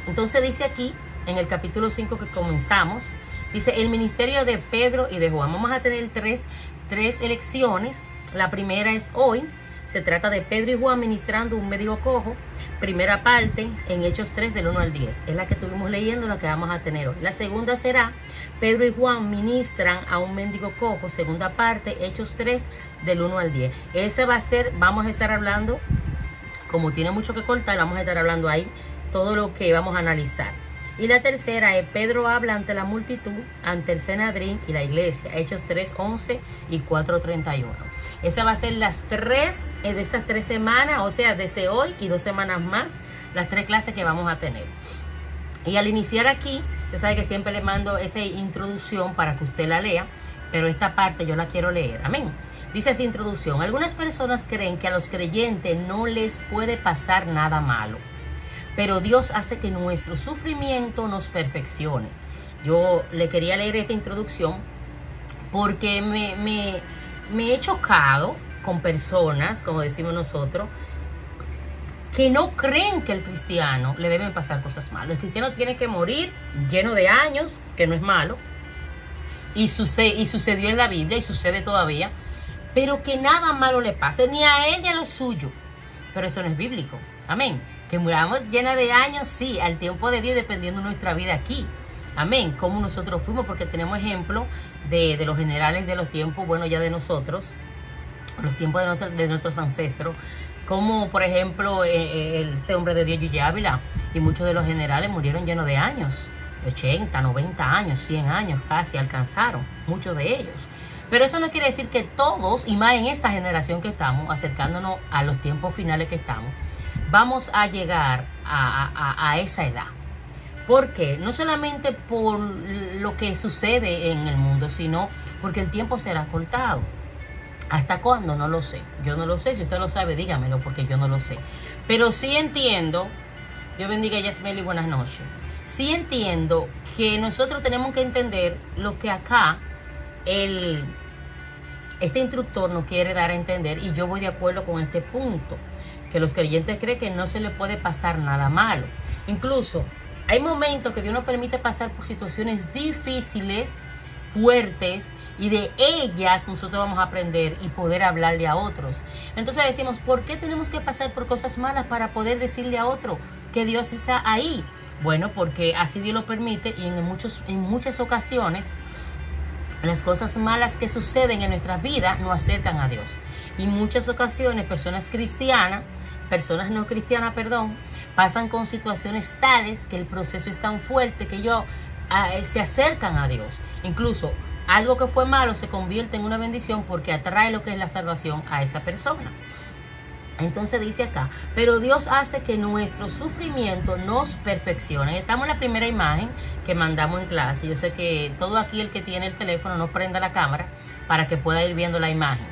Entonces dice aquí, en el capítulo 5 que comenzamos, dice el ministerio de Pedro y de Juan. Vamos a tener tres elecciones. La primera es hoy. Se trata de Pedro y Juan ministrando un mendigo cojo. Primera parte en Hechos 3 del 1 al 10. Es la que estuvimos leyendo, la que vamos a tener hoy. La segunda será Pedro y Juan ministran a un mendigo cojo. Segunda parte, Hechos 3 del 1 al 10. Ese va a ser, vamos a estar hablando, como tiene mucho que cortar, vamos a estar hablando ahí todo lo que vamos a analizar. Y la tercera es Pedro habla ante la multitud, ante el Sanedrín y la iglesia. Hechos 3, 11 y 4, 31. Esa va a ser las tres de estas 3 semanas, o sea, desde hoy y 2 semanas más, las 3 clases que vamos a tener. Y al iniciar aquí, usted sabe que siempre le mando esa introducción para que usted la lea, pero esta parte yo la quiero leer. Amén. Dice esa introducción: algunas personas creen que a los creyentes no les puede pasar nada malo, pero Dios hace que nuestro sufrimiento nos perfeccione. Yo le quería leer esta introducción porque me he chocado con personas, como decimos nosotros, que no creen que al cristiano le deben pasar cosas malas. El cristiano tiene que morir lleno de años, que no es malo, y sucedió en la Biblia y sucede todavía, pero que nada malo le pase, ni a él ni a los suyos. Pero eso no es bíblico. Amén. Que muramos llena de años, sí, al tiempo de Dios, dependiendo de nuestra vida aquí. Amén. Como nosotros fuimos, porque tenemos ejemplo de los generales de los tiempos, bueno, ya de nosotros, los tiempos de nuestros ancestros, como por ejemplo este hombre de Dios, Yuyi Ávila, y muchos de los generales murieron llenos de años, 80, 90 años, 100 años casi alcanzaron, muchos de ellos. Pero eso no quiere decir que todos, y más en esta generación que estamos, acercándonos a los tiempos finales que estamos, vamos a llegar a esa edad. ¿Por qué? No solamente por lo que sucede en el mundo, sino porque el tiempo será cortado. ¿Hasta cuándo? No lo sé. Yo no lo sé. Si usted lo sabe, dígamelo, porque yo no lo sé. Pero sí entiendo, Dios bendiga a Yasmeli, buenas noches. Sí entiendo que nosotros tenemos que entender lo que acá este instructor nos quiere dar a entender, y yo voy de acuerdo con este punto, que los creyentes creen que no se le puede pasar nada malo. Incluso hay momentos que Dios nos permite pasar por situaciones difíciles, fuertes, y de ellas nosotros vamos a aprender y poder hablarle a otros. Entonces decimos, ¿por qué tenemos que pasar por cosas malas para poder decirle a otro que Dios está ahí? Bueno, porque así Dios lo permite, y en muchas ocasiones las cosas malas que suceden en nuestras vidas nos acercan a Dios. Y en muchas ocasiones personas no cristianas, pasan con situaciones tales que el proceso es tan fuerte que ellos se acercan a Dios. Incluso algo que fue malo se convierte en una bendición porque atrae lo que es la salvación a esa persona. Entonces dice acá, pero Dios hace que nuestro sufrimiento nos perfeccione. Estamos en la primera imagen que mandamos en clase. Yo sé que todo aquí, el que tiene el teléfono, no prenda la cámara para que pueda ir viendo la imagen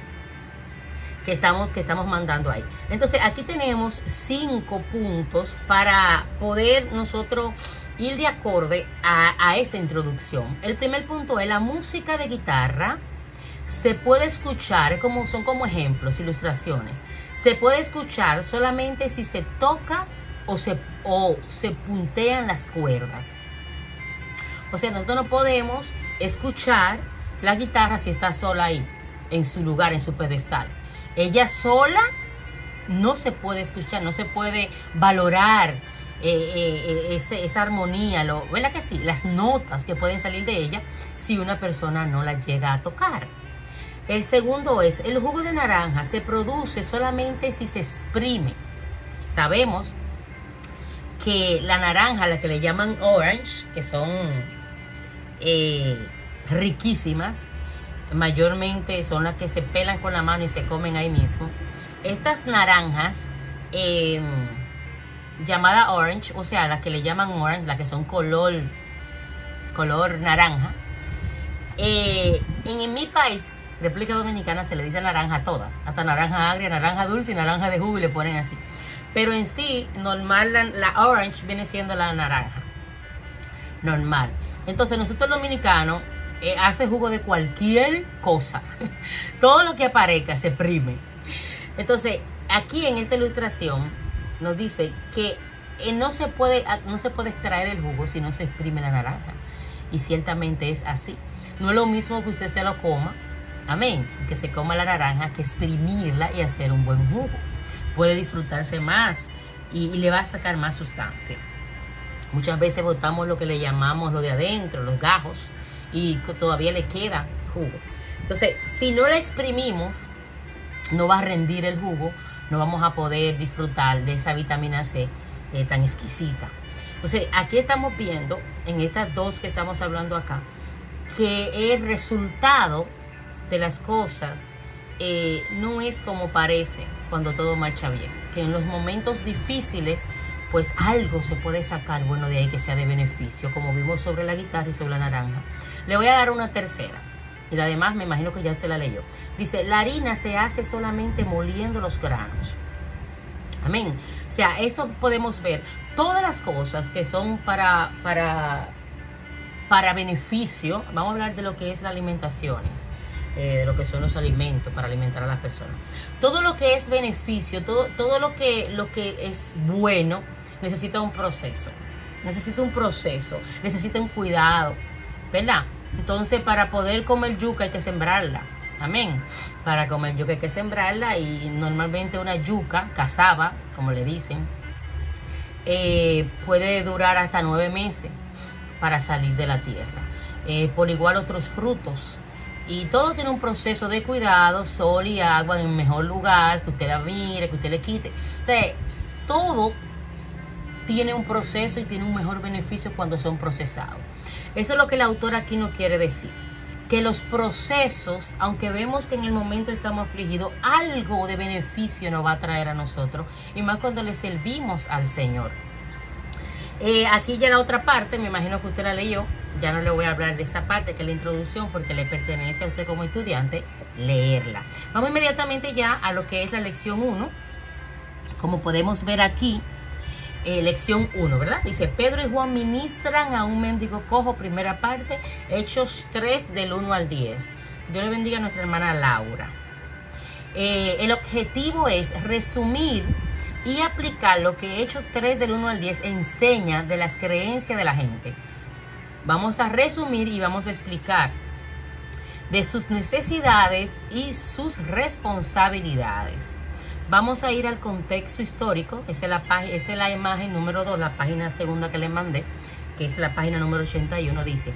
que estamos mandando ahí. Entonces aquí tenemos 5 puntos para poder nosotros ir de acorde a esta introducción. El primer punto es la música de guitarra. Se puede escuchar, son como ejemplos, ilustraciones. Se puede escuchar solamente si se toca o se puntean las cuerdas. O sea, nosotros no podemos escuchar la guitarra si está sola ahí, en su lugar, en su pedestal. Ella sola no se puede escuchar, no se puede valorar esa armonía, ¿verdad que sí? Las notas que pueden salir de ella si una persona no la llega a tocar. El segundo es, el jugo de naranja se produce solamente si se exprime. Sabemos que la naranja, la que le llaman orange, que son riquísimas, mayormente son las que se pelan con la mano y se comen ahí mismo. Estas naranjas llamadas orange, o sea, las que le llaman orange, las que son color naranja, en mi país, República Dominicana, se le dice naranja a todas, hasta naranja agria, naranja dulce y naranja de jugo, y le ponen así. Pero en sí, normal, la orange viene siendo la naranja normal. Entonces nosotros los dominicanos hace jugo de cualquier cosa. Todo lo que aparezca se exprime. Entonces aquí en esta ilustración nos dice que no se puede extraer el jugo si no se exprime la naranja. Y ciertamente es así. No es lo mismo que usted se lo coma, amén, que se coma la naranja, que exprimirla y hacer un buen jugo. Puede disfrutarse más y le va a sacar más sustancia. Muchas veces botamos lo que le llamamos lo de adentro, los gajos, y todavía le queda jugo. Entonces, si no la exprimimos, no va a rendir el jugo, no vamos a poder disfrutar de esa vitamina C tan exquisita. Entonces, aquí estamos viendo, en estas dos que estamos hablando acá, que el resultado de las cosas no es como parece cuando todo marcha bien. Que en los momentos difíciles, pues algo se puede sacar bueno de ahí que sea de beneficio, como vimos sobre la guitarra y sobre la naranja. Le voy a dar una tercera, y la demás me imagino que ya usted la leyó. Dice, la harina se hace solamente moliendo los granos. Amén. O sea, esto podemos ver todas las cosas que son para beneficio. Vamos a hablar de lo que es las alimentaciones, de lo que son los alimentos para alimentar a las personas. Todo lo que es beneficio, todo lo que es bueno, necesita un proceso. Necesita un cuidado, ¿verdad? Entonces, para poder comer yuca hay que sembrarla. Amén. Para comer yuca hay que sembrarla, y normalmente una yuca, cazaba, como le dicen, puede durar hasta 9 meses para salir de la tierra. Por igual otros frutos. Y todo tiene un proceso de cuidado, sol y agua en el mejor lugar, que usted la mire, que usted le quite. O sea, todo tiene un proceso y tiene un mejor beneficio cuando son procesados. Eso es lo que el autor aquí nos quiere decir. Que los procesos, aunque vemos que en el momento estamos afligidos, algo de beneficio nos va a traer a nosotros, y más cuando le servimos al Señor. Aquí ya la otra parte, me imagino que usted la leyó, ya no le voy a hablar de esa parte que es la introducción, porque le pertenece a usted como estudiante leerla. Vamos inmediatamente ya a lo que es la lección 1. Como podemos ver aquí, lección 1, ¿verdad? Dice, Pedro y Juan ministran a un mendigo cojo, primera parte, Hechos 3 del 1 al 10. Dios le bendiga a nuestra hermana Laura. El objetivo es resumir y aplicar lo que Hechos 3 del 1 al 10 enseña de las creencias de la gente. Vamos a resumir y vamos a explicar de sus necesidades y sus responsabilidades. Vamos a ir al contexto histórico, esa es la imagen número 2, la página segunda que les mandé, que es la página número 81, dice,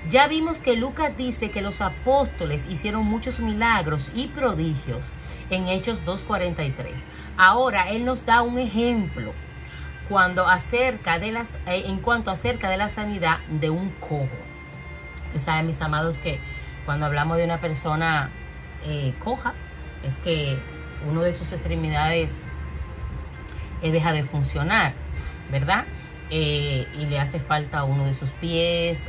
ya vimos que Lucas dice que los apóstoles hicieron muchos milagros y prodigios en Hechos 2:43. Ahora él nos da un ejemplo en cuanto acerca de la sanidad de un cojo. Ustedes saben, mis amados, que cuando hablamos de una persona coja, es que uno de sus extremidades deja de funcionar, ¿verdad? Y le hace falta uno de sus pies,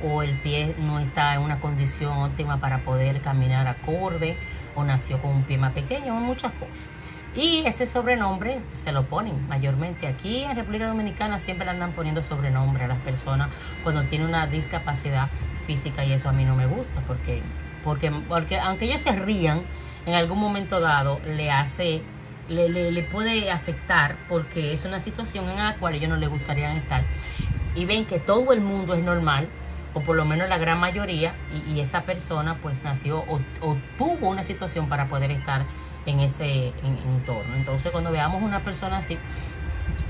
o el pie no está en una condición óptima para poder caminar acorde, o nació con un pie más pequeño, muchas cosas. Y ese sobrenombre se lo ponen mayormente. Aquí en República Dominicana siempre le andan poniendo sobrenombre a las personas cuando tienen una discapacidad física, y eso a mí no me gusta, porque aunque ellos se rían, en algún momento dado le puede afectar, porque es una situación en la cual ellos no les gustaría estar, y ven que todo el mundo es normal, o por lo menos la gran mayoría, y esa persona pues nació o tuvo una situación para poder estar en ese entorno. Entonces, cuando veamos una persona así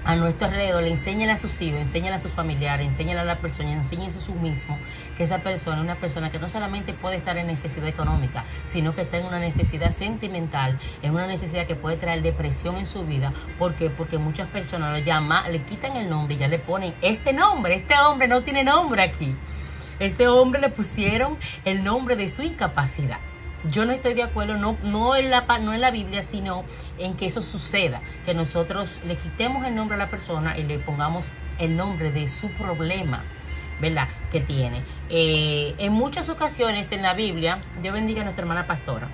a nuestro alrededor, le enséñale a sus hijos, enséñale a sus familiares, enséñale a la persona, enséñese a su mismo que esa persona es una persona que no solamente puede estar en necesidad económica, sino que está en una necesidad sentimental, en una necesidad que puede traer depresión en su vida. ¿Por qué? Porque muchas personas le quitan el nombre y ya le ponen este nombre. Este hombre no tiene nombre aquí. Este hombre le pusieron el nombre de su incapacidad. Yo no estoy de acuerdo, no en la Biblia, sino en que eso suceda, que nosotros le quitemos el nombre a la persona y le pongamos el nombre de su problema, ¿verdad?, que tiene. En muchas ocasiones en la Biblia, Dios bendiga a nuestra hermana pastora,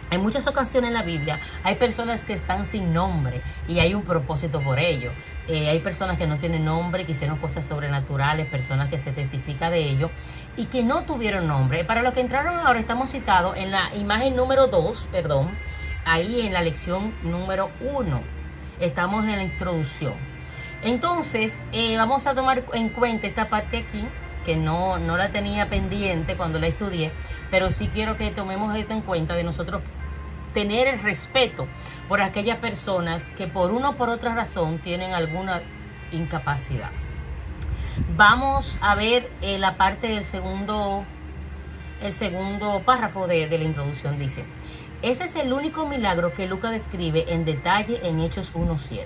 en muchas ocasiones en la Biblia hay personas que están sin nombre y hay un propósito por ello. Hay personas que no tienen nombre, que hicieron cosas sobrenaturales, personas que se testifica de ello y que no tuvieron nombre. Para los que entraron ahora, estamos citados en la imagen número 2, ahí en la lección número 1. Estamos en la introducción. Entonces, vamos a tomar en cuenta esta parte aquí, que no la tenía pendiente cuando la estudié, pero sí quiero que tomemos esto en cuenta, de nosotros tener el respeto por aquellas personas que por una o por otra razón tienen alguna incapacidad. Vamos a ver la parte del segundo párrafo de la introducción. Dice: ese es el único milagro que Lucas describe en detalle en Hechos 1:7.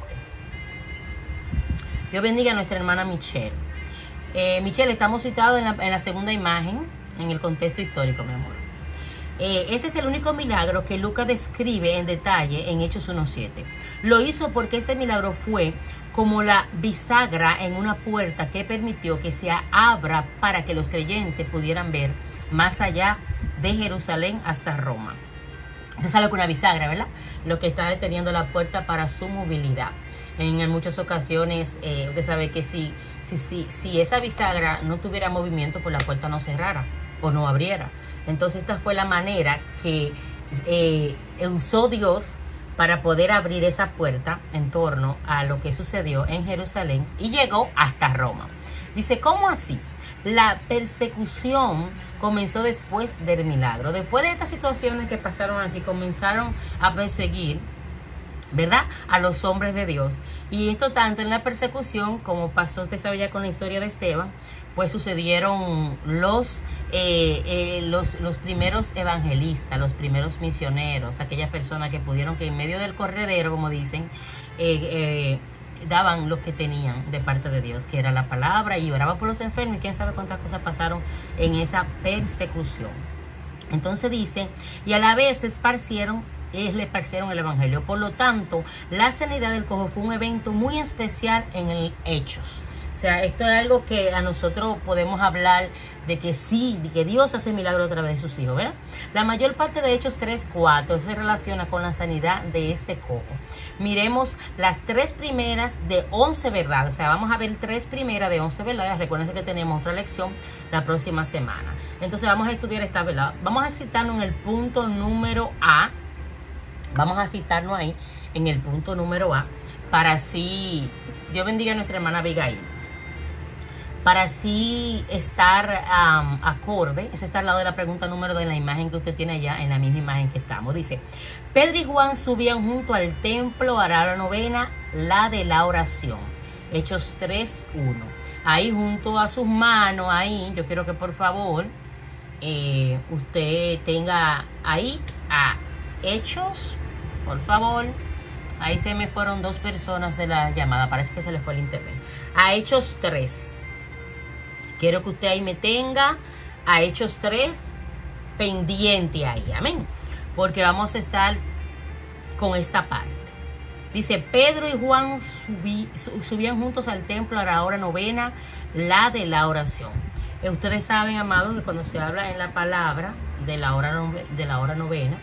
Dios bendiga a nuestra hermana Michelle. Michelle, estamos citados en la segunda imagen, en el contexto histórico, mi amor. Este es el único milagro que Lucas describe en detalle en Hechos 1:7. Lo hizo porque este milagro fue como la bisagra en una puerta que permitió que se abra para que los creyentes pudieran ver más allá de Jerusalén hasta Roma. Usted sabe que una bisagra, ¿verdad? Lo que está deteniendo la puerta para su movilidad. En muchas ocasiones, usted sabe que si esa bisagra no tuviera movimiento, pues la puerta no cerrara o no abriera. Entonces esta fue la manera que usó Dios para poder abrir esa puerta en torno a lo que sucedió en Jerusalén y llegó hasta Roma. Dice, ¿cómo así? La persecución comenzó después del milagro. Después de estas situaciones que pasaron aquí, comenzaron a perseguir, ¿verdad?, a los hombres de Dios. Y esto tanto en la persecución, como pasó, usted sabe ya con la historia de Esteban, pues sucedieron los primeros evangelistas, los primeros misioneros, aquellas personas que pudieron, que en medio del corredero, como dicen, daban lo que tenían de parte de Dios, que era la palabra, y oraban por los enfermos, y quién sabe cuántas cosas pasaron en esa persecución. Entonces dice, y a la vez le esparcieron el evangelio. Por lo tanto, la sanidad del cojo fue un evento muy especial en el Hechos. O sea, esto es algo que a nosotros podemos hablar de que sí, de que Dios hace milagros a través de sus hijos, ¿verdad? La mayor parte de Hechos 3:4 se relaciona con la sanidad de este cojo. Miremos las 3 primeras de 11 verdades. O sea, vamos a ver 3 primeras de 11 verdades. Recuerden que tenemos otra lección la próxima semana. Entonces vamos a estudiar esta verdad. Vamos a citarnos en el punto número A. Vamos a citarnos ahí en el punto número A, para así, Dios bendiga a nuestra hermana Abigail, para así estar acorde. Ese está al lado de la pregunta número de la imagen que usted tiene allá, en la misma imagen que estamos. Dice, Pedro y Juan subían junto al templo a la hora novena, la de la oración. Hechos 3:1. Ahí junto a sus manos, ahí, yo quiero que por favor usted tenga ahí a Hechos, por favor. Ahí se me fueron 2 personas de la llamada, parece que se le fue el internet. A Hechos 3. Quiero que usted ahí me tenga a Hechos 3 pendiente ahí, amén. Porque vamos a estar con esta parte. Dice, Pedro y Juan subían juntos al templo a la hora novena, la de la oración. Ustedes saben, amados, que cuando se habla en la palabra de la hora novena,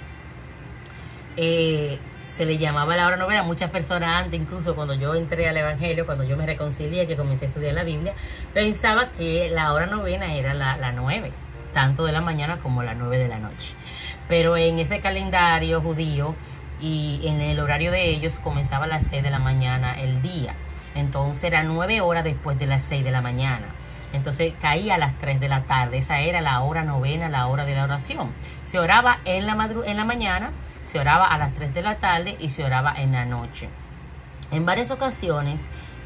se le llamaba la hora novena. Muchas personas antes, incluso cuando yo entré al evangelio, cuando yo me reconcilié, que comencé a estudiar la Biblia, pensaba que la hora novena era la 9, tanto de la mañana como la 9 de la noche. Pero en ese calendario judío y en el horario de ellos comenzaba a las 6 de la mañana el día. Entonces era 9 horas después de las 6 de la mañana. Entonces caía a las 3 de la tarde. Esa era la hora novena, la hora de la oración. Se oraba en la mañana, se oraba a las 3 de la tarde y se oraba en la noche. En varias ocasiones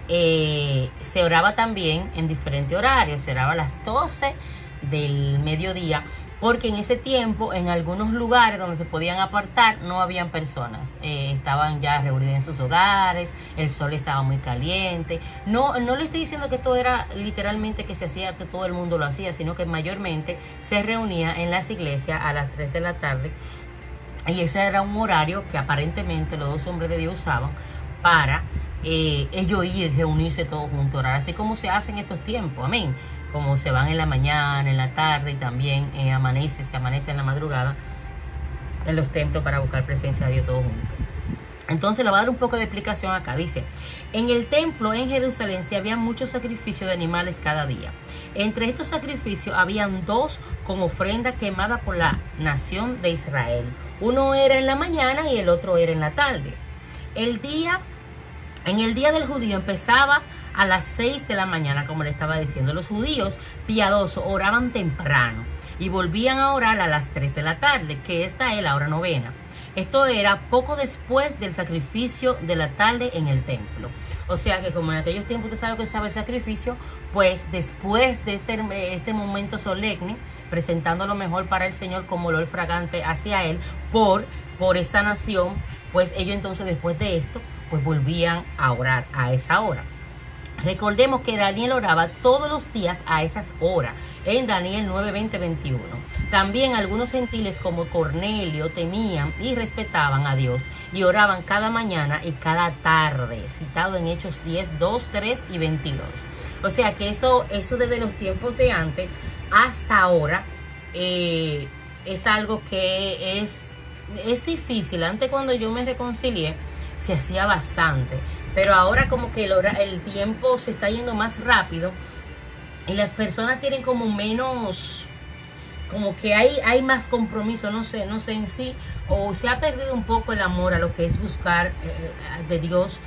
se oraba también en diferentes horarios. Se oraba a las 12 del mediodía, porque en ese tiempo, en algunos lugares donde se podían apartar, no habían personas. Estaban ya reunidas en sus hogares, el sol estaba muy caliente. No le estoy diciendo que esto era literalmente que se hacía, que todo el mundo lo hacía, sino que mayormente se reunía en las iglesias a las 3 de la tarde. Y ese era un horario que aparentemente los 2 hombres de Dios usaban para ellos ir, reunirse todos juntos, orar, así como se hace en estos tiempos, amén. Como se van en la mañana, en la tarde y también se amanece en la madrugada en los templos para buscar presencia de Dios todos juntos. Entonces le voy a dar un poco de explicación acá. Dice, en el templo en Jerusalén se había muchos sacrificios de animales cada día. Entre estos sacrificios habían 2 con ofrenda quemada por la nación de Israel. Uno era en la mañana y el otro era en la tarde. El día En el día del judío empezaba a las 6 de la mañana, como le estaba diciendo. Los judíos piadosos oraban temprano y volvían a orar a las 3 de la tarde, que esta es la hora novena. Esto era poco después del sacrificio de la tarde en el templo. O sea que como en aquellos tiempos usted sabe que usaba el sacrificio, pues después de este momento solemne, presentando lo mejor para el Señor como olor fragante hacia Él por esta nación, pues ellos entonces después de esto, pues volvían a orar a esa hora. Recordemos que Daniel oraba todos los días a esas horas, en Daniel 9, 20, 21. También algunos gentiles como Cornelio temían y respetaban a Dios y oraban cada mañana y cada tarde, citado en Hechos 10, 2, 3 y 22. O sea que eso desde los tiempos de antes hasta ahora es algo que es difícil. Antes cuando yo me reconcilié se hacía bastante, pero ahora como que el tiempo se está yendo más rápido y las personas tienen como menos, como que hay más compromiso, no sé en sí, o se ha perdido un poco el amor a lo que es buscar de Dios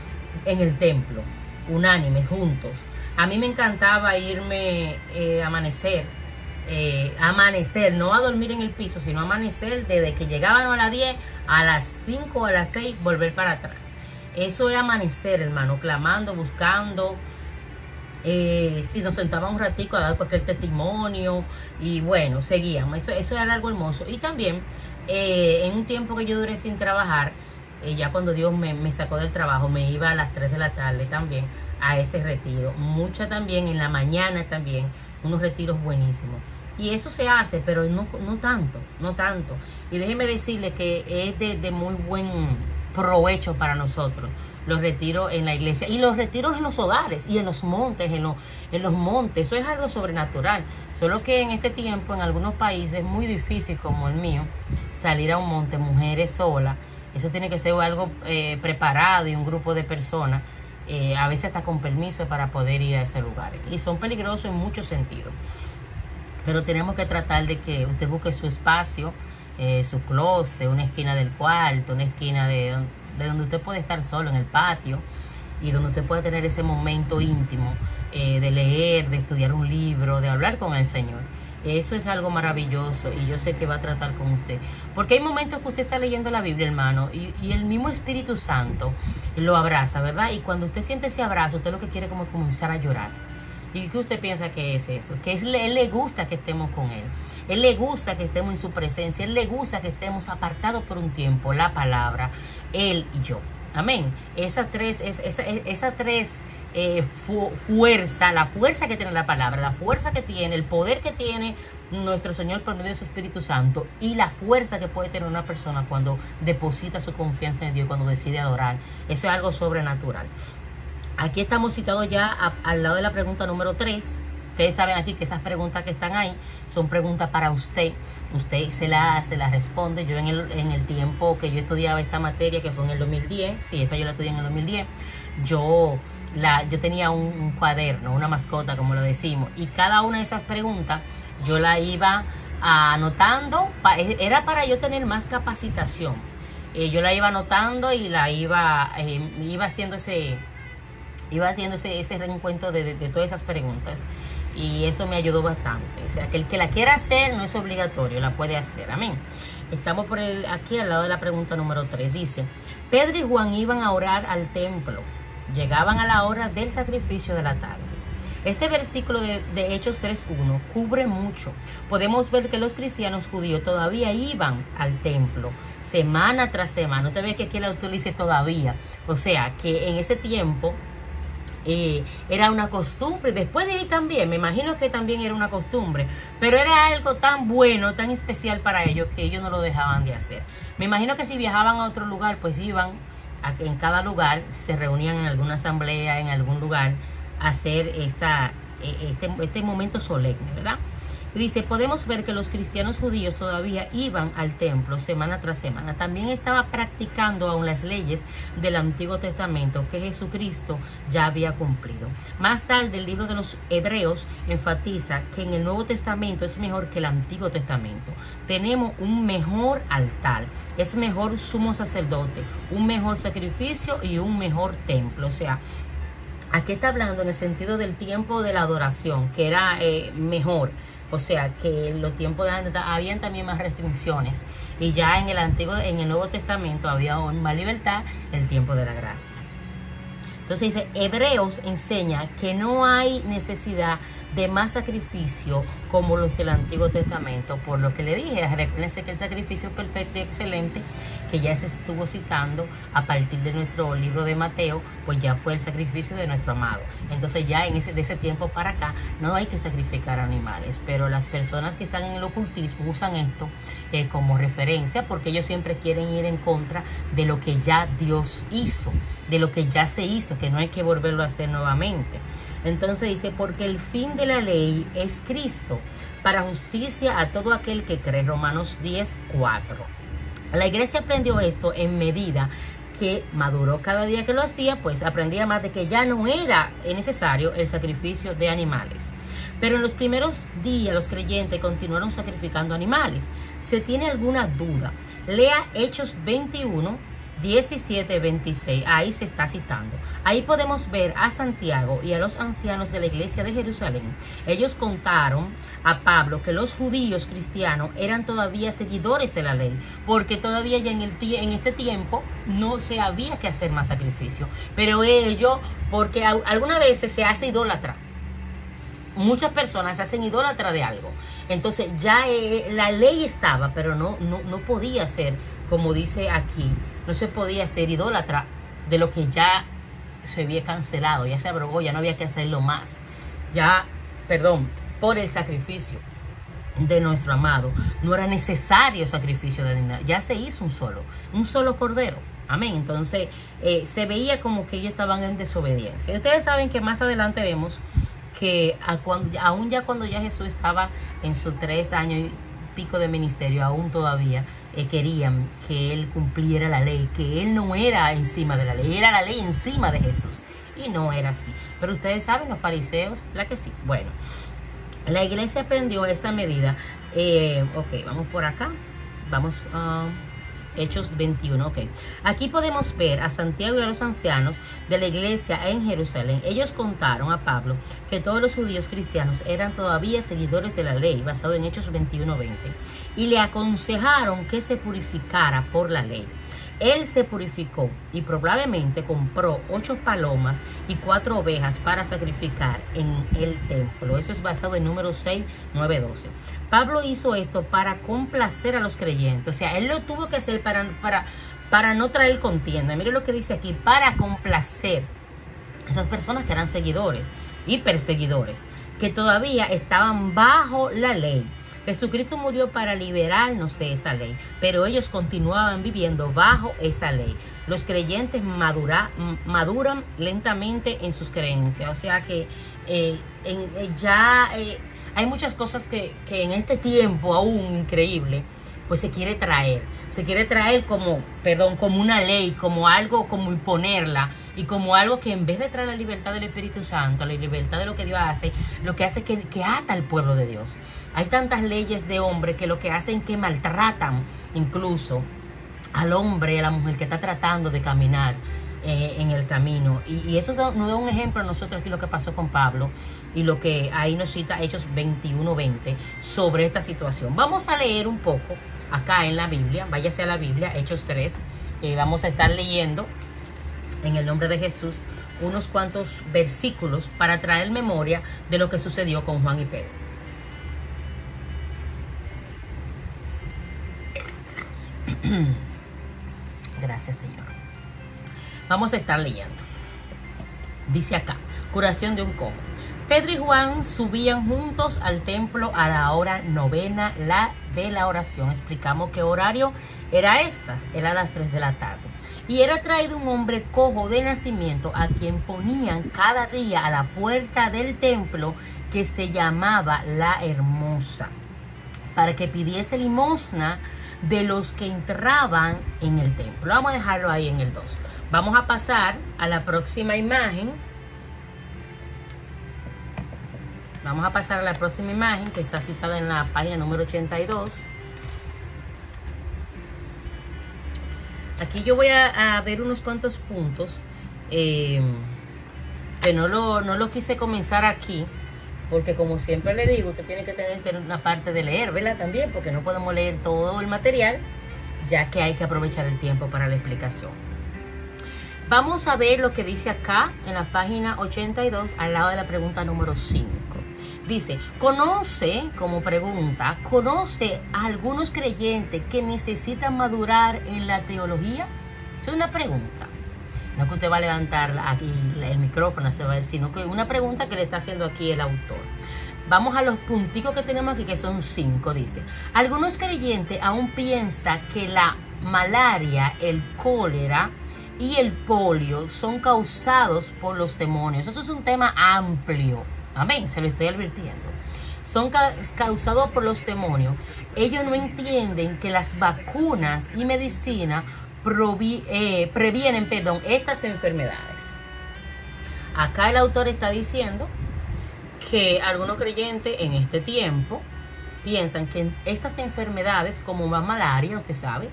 en el templo, unánimes, juntos. A mí me encantaba irme amanecer, no a dormir en el piso, sino amanecer desde que llegaban a las 10, a las 5, a las 6, volver para atrás. Eso es amanecer, hermano, clamando, buscando. Si nos sentaba un ratico a dar cualquier testimonio y bueno, seguíamos. Eso era algo hermoso. Y también en un tiempo que yo duré sin trabajar, ya cuando Dios me sacó del trabajo, me iba a las 3 de la tarde también a ese retiro. Mucha también, en la mañana también, unos retiros buenísimos. Y eso se hace, pero no tanto. Y déjeme decirle que es de muy buen provecho para nosotros los retiros en la iglesia y los retiros en los hogares y en los montes, en los montes. Eso es algo sobrenatural. Solo que en este tiempo en algunos países es muy difícil, como el mío, salir a un monte, mujeres solas. Eso tiene que ser algo preparado y un grupo de personas, a veces hasta con permiso para poder ir a ese lugar. Y son peligrosos en muchos sentidos. Pero tenemos que tratar de que usted busque su espacio, su closet, una esquina del cuarto, una esquina de donde usted puede estar solo, en el patio, y donde usted puede tener ese momento íntimo de leer, de estudiar un libro, de hablar con el Señor. Eso es algo maravilloso y yo sé que va a tratar con usted. Porque hay momentos que usted está leyendo la Biblia, hermano, y el mismo Espíritu Santo lo abraza, ¿verdad? Y cuando usted siente ese abrazo, usted lo que quiere es como comenzar a llorar. ¿Y qué usted piensa que es eso? Que él le gusta que estemos con Él. Él le gusta que estemos en su presencia. Él le gusta que estemos apartados por un tiempo, la palabra, Él y yo. Amén. Esas tres fuerza, la fuerza que tiene la palabra, la fuerza que tiene, el poder que tiene nuestro Señor por medio de su Espíritu Santo y la fuerza que puede tener una persona cuando deposita su confianza en Dios, cuando decide adorar. Eso es algo sobrenatural. Aquí estamos citados ya al lado de la pregunta número 3. Ustedes saben aquí que esas preguntas que están ahí son preguntas para usted. Usted se las responde. Yo en el tiempo que yo estudiaba esta materia, que fue en el 2010, sí, esta yo la estudié en el 2010, yo tenía un cuaderno, una mascota, como lo decimos, y cada una de esas preguntas yo la iba anotando, era para yo tener más capacitación. Yo la iba anotando y la iba haciendo ese reencuentro de todas esas preguntas, y eso me ayudó bastante. O sea, que el que la quiera hacer no es obligatorio, la puede hacer. Amén. Estamos aquí al lado de la pregunta número 3. Dice: Pedro y Juan iban a orar al templo. Llegaban a la hora del sacrificio de la tarde. Este versículo de Hechos 3:1 cubre mucho. Podemos ver que los cristianos judíos todavía iban al templo semana tras semana. Usted ve que aquí el autor dice todavía. O sea, que en ese tiempo era una costumbre. Después de ahí también, me imagino que también era una costumbre, pero era algo tan bueno, tan especial para ellos, que ellos no lo dejaban de hacer. Me imagino que si viajaban a otro lugar, pues iban en cada lugar, se reunían en alguna asamblea, en algún lugar, a hacer este momento solemne, ¿verdad? Y dice, podemos ver que los cristianos judíos todavía iban al templo semana tras semana. También estaba practicando aún las leyes del Antiguo Testamento que Jesucristo ya había cumplido. Más tarde, el libro de los Hebreos enfatiza que en el Nuevo Testamento es mejor que el Antiguo Testamento. Tenemos un mejor altar, es mejor sumo sacerdote, un mejor sacrificio y un mejor templo. O sea, aquí está hablando en el sentido del tiempo de la adoración, que era mejor. O sea, que en los tiempos de antes habían también más restricciones. Y ya en el Nuevo Testamento había más libertad, el tiempo de la gracia. Entonces dice, Hebreos enseña que no hay necesidad de más sacrificio como los del Antiguo Testamento, por lo que le dije, recuérdense que el sacrificio perfecto y excelente, que ya se estuvo citando a partir de nuestro libro de Mateo, pues ya fue el sacrificio de nuestro amado. Entonces ya de ese tiempo para acá no hay que sacrificar animales, pero las personas que están en el ocultismo usan esto como referencia, porque ellos siempre quieren ir en contra de lo que ya Dios hizo, de lo que ya se hizo, que no hay que volverlo a hacer nuevamente. Entonces dice, porque el fin de la ley es Cristo, para justicia a todo aquel que cree. Romanos 10:4. La iglesia aprendió esto en medida que maduró cada día que lo hacía, pues aprendía más de que ya no era necesario el sacrificio de animales. Pero en los primeros días los creyentes continuaron sacrificando animales. ¿Se tiene alguna duda? Lea Hechos 21, 17, 26, ahí se está citando. Ahí podemos ver a Santiago y a los ancianos de la iglesia de Jerusalén. Ellos contaron a Pablo que los judíos cristianos eran todavía seguidores de la ley, porque todavía ya en este tiempo no se había que hacer más sacrificio. Pero ellos, porque algunas veces se hace idólatra, muchas personas se hacen idólatra de algo. Entonces ya la ley estaba, pero no podía ser, como dice aquí, no se podía ser idólatra de lo que ya se había cancelado, ya se abrogó, ya no había que hacerlo más. Ya, perdón, por el sacrificio de nuestro amado, no era necesario sacrificio de animal, ya se hizo un solo cordero. Amén. Entonces se veía como que ellos estaban en desobediencia. Y ustedes saben que más adelante vemos que aún ya cuando ya Jesús estaba en sus 3 años y pico de ministerio, aún todavía querían que él cumpliera la ley, que él no era encima de la ley, era la ley encima de Jesús, y no era así. Pero ustedes saben, los fariseos, ¿la que sí? Bueno, la iglesia aprendió esta medida. Ok, vamos por acá, vamos Hechos 21, ok. Aquí podemos ver a Santiago y a los ancianos de la iglesia en Jerusalén. Ellos contaron a Pablo que todos los judíos cristianos eran todavía seguidores de la ley, basado en Hechos 21:20, y le aconsejaron que se purificara por la ley. Él se purificó y probablemente compró 8 palomas y 4 ovejas para sacrificar en el templo. Eso es basado en Números 6, 9, 12. Pablo hizo esto para complacer a los creyentes. O sea, él lo tuvo que hacer para no traer contienda. Mire lo que dice aquí, para complacer a esas personas que eran seguidores y perseguidores, que todavía estaban bajo la ley. Jesucristo murió para liberarnos de esa ley, pero ellos continuaban viviendo bajo esa ley. Los creyentes maduran lentamente en sus creencias. O sea que hay muchas cosas que en este tiempo aún increíble, pues se quiere traer como una ley, como algo, como imponerla, y como algo que en vez de traer la libertad del Espíritu Santo, la libertad de lo que Dios hace, lo que hace es que ata al pueblo de Dios. Hay tantas leyes de hombre que lo que hacen es que maltratan incluso al hombre y a la mujer que está tratando de caminar en el camino. Y eso nos da un ejemplo a nosotros aquí, lo que pasó con Pablo y lo que ahí nos cita Hechos 21:20 sobre esta situación. Vamos a leer un poco acá en la Biblia, váyase a la Biblia, Hechos 3, vamos a estar leyendo en el nombre de Jesús unos cuantos versículos para traer memoria de lo que sucedió con Juan y Pedro. Gracias, Señor. Vamos a estar leyendo. Dice acá, curación de un cojo. Pedro y Juan subían juntos al templo a la hora novena, la de la oración. Explicamos qué horario era esta, era a las 3 de la tarde. Y era traído un hombre cojo de nacimiento, a quien ponían cada día a la puerta del templo, que se llamaba La Hermosa, para que pidiese limosna de los que entraban en el templo. Vamos a dejarlo ahí en el 2. Vamos a pasar a la próxima imagen. Vamos a pasar a la próxima imagen, que está citada en la página número 82. Aquí yo voy a ver unos cuantos puntos que no lo quise comenzar aquí, porque como siempre le digo, usted tiene que tener una parte de leer, ¿verdad? También, porque no podemos leer todo el material, ya que hay que aprovechar el tiempo para la explicación. Vamos a ver lo que dice acá en la página 82, al lado de la pregunta número 5. Dice, como pregunta, ¿conoce a algunos creyentes que necesitan madurar en la teología? Es una pregunta. No que usted va a levantar aquí el micrófono, sino que una pregunta que le está haciendo aquí el autor. Vamos a los punticos que tenemos aquí, que son 5. Dice, algunos creyentes aún piensan que la malaria, el cólera y el polio son causados por los demonios. Eso es un tema amplio. Amén, se lo estoy advirtiendo. Son causados por los demonios. Ellos no entienden que las vacunas y medicina previenen estas enfermedades. Acá el autor está diciendo que algunos creyentes en este tiempo piensan que estas enfermedades, como la malaria, usted sabe,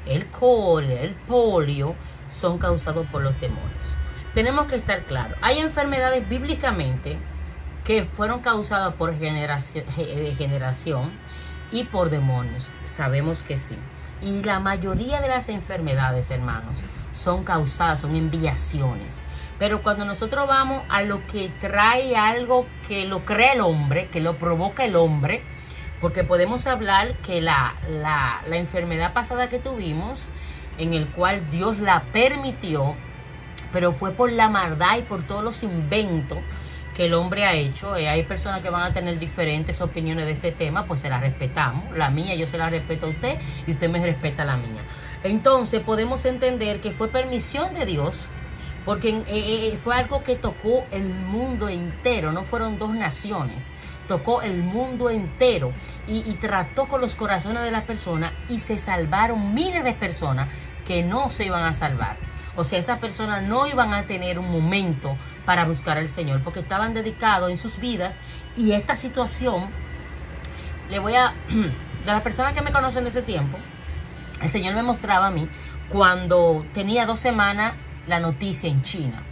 el cólera, el polio, son causados por los demonios. Tenemos que estar claros. Hay enfermedades bíblicamente que fueron causadas por generación y por demonios. Sabemos que sí. Y la mayoría de las enfermedades, hermanos, son causadas, son enviaciones. Pero cuando nosotros vamos a lo que trae algo que lo crea el hombre, que lo provoca el hombre, porque podemos hablar que la enfermedad pasada que tuvimos, en el cual Dios la permitió, pero fue por la maldad y por todos los inventos que el hombre ha hecho. Hay personas que van a tener diferentes opiniones de este tema, pues se las respetamos. La mía yo se la respeto a usted y usted me respeta la mía. Entonces podemos entender que fue permisión de Dios, porque fue algo que tocó el mundo entero, no fueron 2 naciones, tocó el mundo entero y trató con los corazones de las personas, y se salvaron miles de personas que no se iban a salvar. O sea, esas personas no iban a tener un momento para buscar al Señor, porque estaban dedicados en sus vidas. Y esta situación, de las personas que me conocen de ese tiempo, el Señor me mostraba a mí cuando tenía 2 semanas la noticia en China.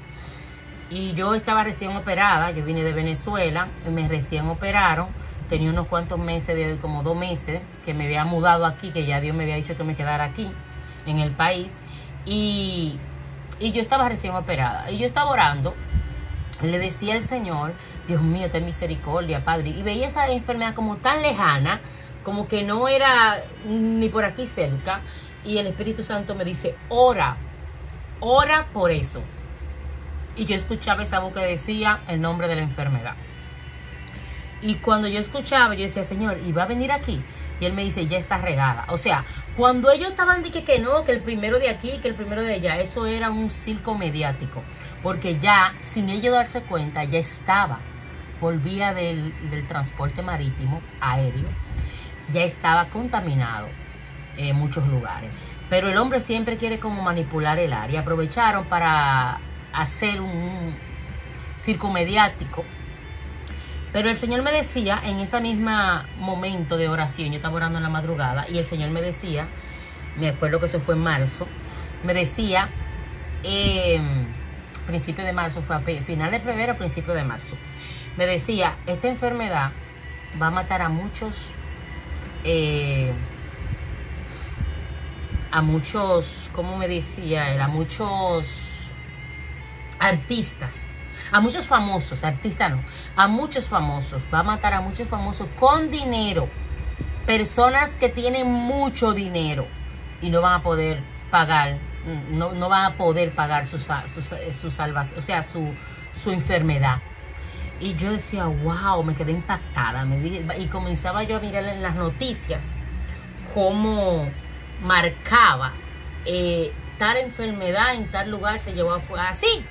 Y yo estaba recién operada, yo vine de Venezuela, me recién operaron, tenía unos cuantos meses, como 2 meses, que me había mudado aquí, que ya Dios me había dicho que me quedara aquí, en el país. Y yo estaba recién operada, y yo estaba orando, le decía al Señor, Dios mío, ten misericordia, Padre, y veía esa enfermedad como tan lejana, como que no era ni por aquí cerca, y el Espíritu Santo me dice, ora por eso. Y yo escuchaba esa voz que decía el nombre de la enfermedad. Y cuando yo escuchaba, yo decía, Señor, ¿y va a venir aquí? Y Él me dice, ya está regada. O sea, cuando ellos estaban diciendo que no, que el primero de aquí, que el primero de allá, eso era un circo mediático. Porque ya, sin ellos darse cuenta, ya estaba por vía del transporte marítimo, aéreo, ya estaba contaminado en muchos lugares. Pero el hombre siempre quiere como manipular el área. Aprovecharon para hacer un circo mediático. Pero el Señor me decía, en ese mismo momento de oración, yo estaba orando en la madrugada, y el Señor me decía, me acuerdo que eso fue en marzo, me decía, principio de marzo, fue a final de febrero, principio de marzo, me decía, esta enfermedad va a matar a muchos, ¿cómo me decía él? A muchos artistas, a muchos famosos, artistas no, a muchos famosos, va a matar a muchos famosos con dinero, personas que tienen mucho dinero y no van a poder pagar, no van a poder pagar su salvación, o sea, su enfermedad. Y yo decía, wow, me quedé impactada, y comenzaba yo a mirar en las noticias cómo marcaba tal enfermedad en tal lugar se llevó así.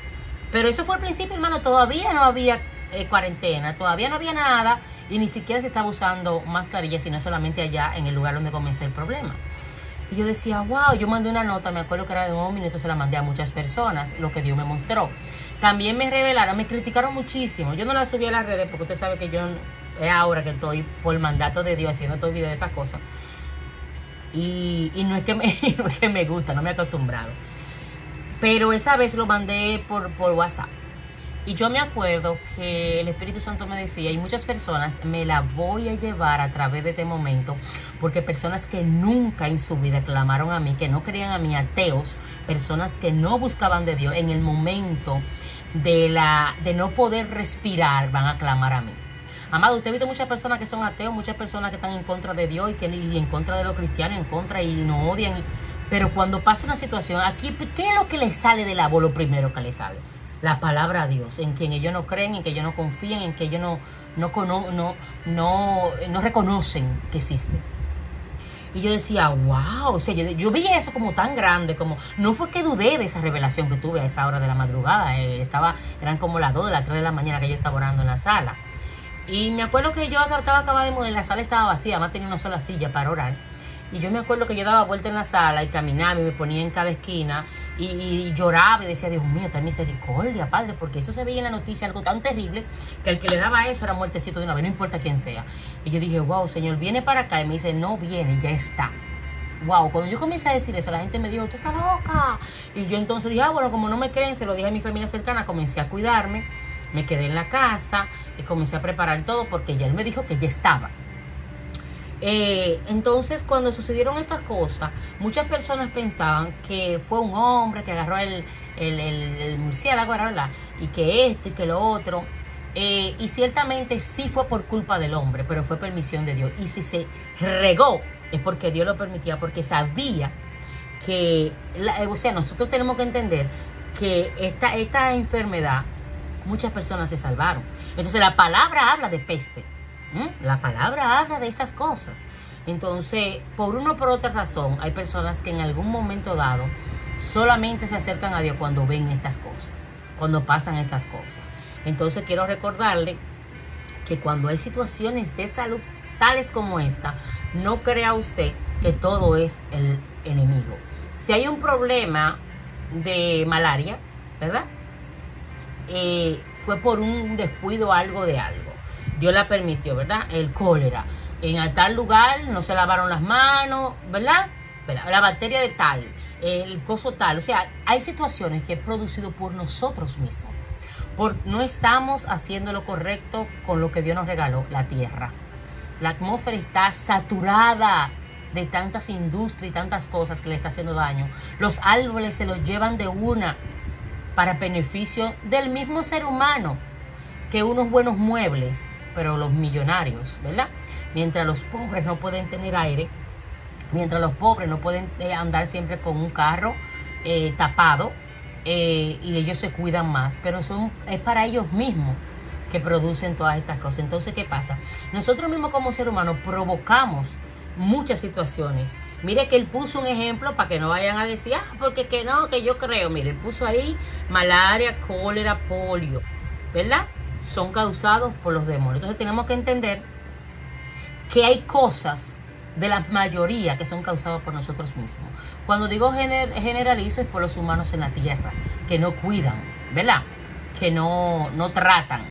Pero eso fue al principio, hermano, todavía no había cuarentena, todavía no había nada y ni siquiera se estaba usando mascarilla, sino solamente allá en el lugar donde comenzó el problema. Y yo decía, wow, yo mandé una nota, me acuerdo que era de 9 minutos, se la mandé a muchas personas, lo que Dios me mostró. También me revelaron, me criticaron muchísimo. Yo no la subí a las redes porque usted sabe que yo es ahora que estoy por mandato de Dios haciendo estos videos de estas cosas. Y no es que no es que me gusta, no me he acostumbrado. Pero esa vez lo mandé por WhatsApp. Y yo me acuerdo que el Espíritu Santo me decía, y muchas personas me la voy a llevar a través de este momento, porque personas que nunca en su vida clamaron a mí, que no creían a mí, ateos, personas que no buscaban de Dios, en el momento de no poder respirar, van a clamar a mí. Amado, usted ha visto muchas personas que son ateos, muchas personas que están en contra de Dios y en contra de los cristianos, en contra y nos odian. Pero cuando pasa una situación, aquí, ¿qué es lo que le sale de la voz? Lo primero que le sale, la palabra a Dios, en quien ellos no creen, en que ellos no confían, en que ellos no reconocen que existe. Y yo decía, wow, o sea, yo veía eso como tan grande, como, no fue que dudé de esa revelación que tuve a esa hora de la madrugada, eran como las 2 de las 3 de la mañana que yo estaba orando en la sala. Y me acuerdo que yo estaba acabada de mudar, la sala estaba vacía, además tenía una sola silla para orar. Y yo me acuerdo que yo daba vuelta en la sala y caminaba y me ponía en cada esquina y lloraba y decía, Dios mío, ten misericordia, Padre, porque eso se veía en la noticia, algo tan terrible, que el que le daba eso era muertecito de una vez, no importa quién sea. Y yo dije, wow, Señor, viene para acá. Y me dice, no viene, ya está. Wow, cuando yo comencé a decir eso, la gente me dijo, tú estás loca. Y yo entonces dije, bueno, como no me creen, se lo dije a mi familia cercana, comencé a cuidarme, me quedé en la casa y comencé a preparar todo porque ya él me dijo que ya estaba. Entonces cuando sucedieron estas cosas, muchas personas pensaban que fue un hombre que agarró el murciélago, ¿verdad? Y que y que lo otro, y ciertamente sí fue por culpa del hombre, pero fue permisión de Dios. Y si se regó es porque Dios lo permitía, porque sabía que, o sea, nosotros tenemos que entender que esta enfermedad, muchas personas se salvaron. Entonces la palabra habla de peste. La palabra habla de estas cosas. Entonces, por una o por otra razón, hay personas que en algún momento dado solamente se acercan a Dios cuando ven estas cosas, cuando pasan estas cosas. Entonces, quiero recordarle que cuando hay situaciones de salud tales como esta, no crea usted que todo es el enemigo. Si hay un problema de malaria, ¿verdad? Fue por un descuido algo de algo. Dios la permitió, ¿verdad? El cólera. En tal lugar no se lavaron las manos, ¿verdad? La bacteria de tal, el coso tal. O sea, hay situaciones que es producido por nosotros mismos. No estamos haciendo lo correcto con lo que Dios nos regaló, la tierra. La atmósfera está saturada de tantas industrias y tantas cosas que le está haciendo daño. Los árboles se los llevan de una para beneficio del mismo ser humano que unos buenos muebles. Pero los millonarios, ¿verdad? Mientras los pobres no pueden tener aire, mientras los pobres no pueden andar siempre con un carro tapado, y ellos se cuidan más, pero es para ellos mismos que producen todas estas cosas. Entonces, ¿qué pasa? Nosotros mismos como seres humanos provocamos muchas situaciones. Mire que él puso un ejemplo para que no vayan a decir, porque que no, que yo creo. Mire, él puso ahí malaria, cólera, polio, ¿verdad? Son causados por los demonios. Entonces tenemos que entender que hay cosas de la mayoría que son causadas por nosotros mismos. Cuando digo generalizo es por los humanos en la tierra, que no cuidan, ¿verdad? Que no tratan.